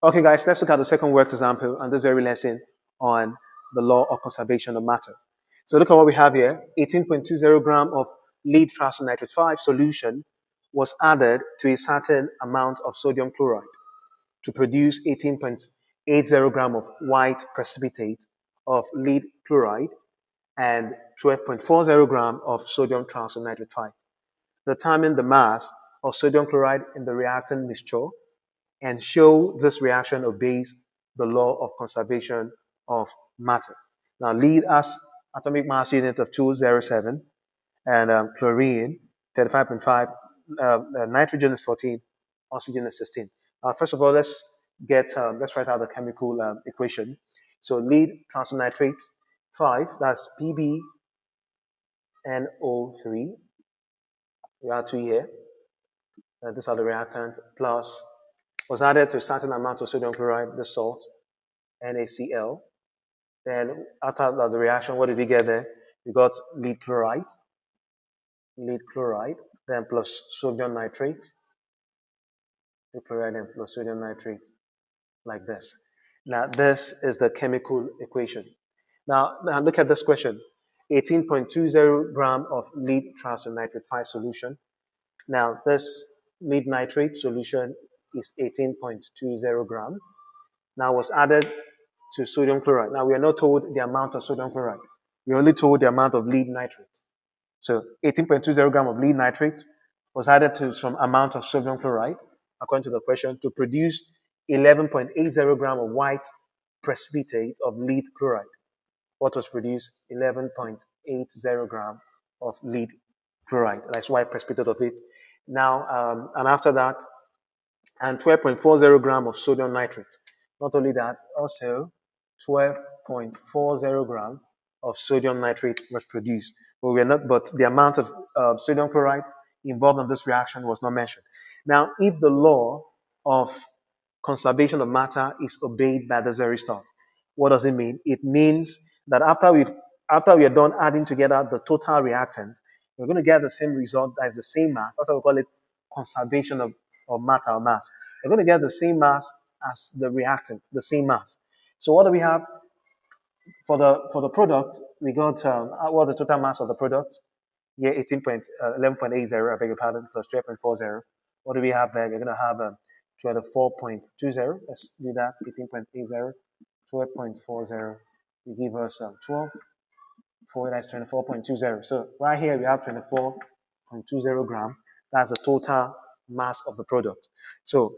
Okay, guys, let's look at the second worked example and this very lesson on the law of conservation of matter. So look at what we have here. 18.20 gram of lead triacetyl nitrate 5 solution was added to a certain amount of sodium chloride to produce 18.80 gram of white precipitate of lead chloride and 12.40 gram of sodium triacetyl nitrate 5. Determine the mass of sodium chloride in the reactant mixture and show this reaction obeys the law of conservation of matter. Now, lead has atomic mass unit of 207 and chlorine 35.5, nitrogen is 14, oxygen is 16. First of all, let's write out the chemical equation. So lead triacetyl nitrate 5, that's PbNO3. We have 2 here. These are the reactant plus was added to a certain amount of sodium chloride, the salt, NaCl. Then after the reaction, what did we get there? We got lead chloride, then plus sodium nitrate, lead chloride and plus sodium nitrate, like this. Now, this is the chemical equation. Now look at this question. 18.20 gram of lead triacetyl nitrate 5 solution. Now, this lead nitrate solution is 18.20 gram. Now was added to sodium chloride. Now we are not told the amount of sodium chloride. We are only told the amount of lead nitrate. So 18.20 gram of lead nitrate was added to some amount of sodium chloride, according to the question, to produce 11.80 gram of white precipitate of lead chloride. What was produced? 11.80 gram of lead chloride. That's white precipitate of it. Now, and after that, and 12.40 gram of sodium nitrate. Not only that, also 12.40 gram of sodium nitrate was produced. But the amount of sodium chloride involved in this reaction was not mentioned. Now, if the law of conservation of matter is obeyed by this very stuff, what does it mean? It means that after we are done adding together the total reactant, we're going to get the same result that is the same mass. That's why we call it conservation of matter or mass. We're going to get the same mass as the reactant, the same mass. So what do we have for the product? We got what's the total mass of the product? Yeah, 11.80, I beg your pardon, plus 12.40. What do we have there? We're going to have 24.20. Let's do that. 18.80, 12.40. You give us 12. 4, that's 24.20. So right here we have 24.20 gram. That's the total mass of the product. So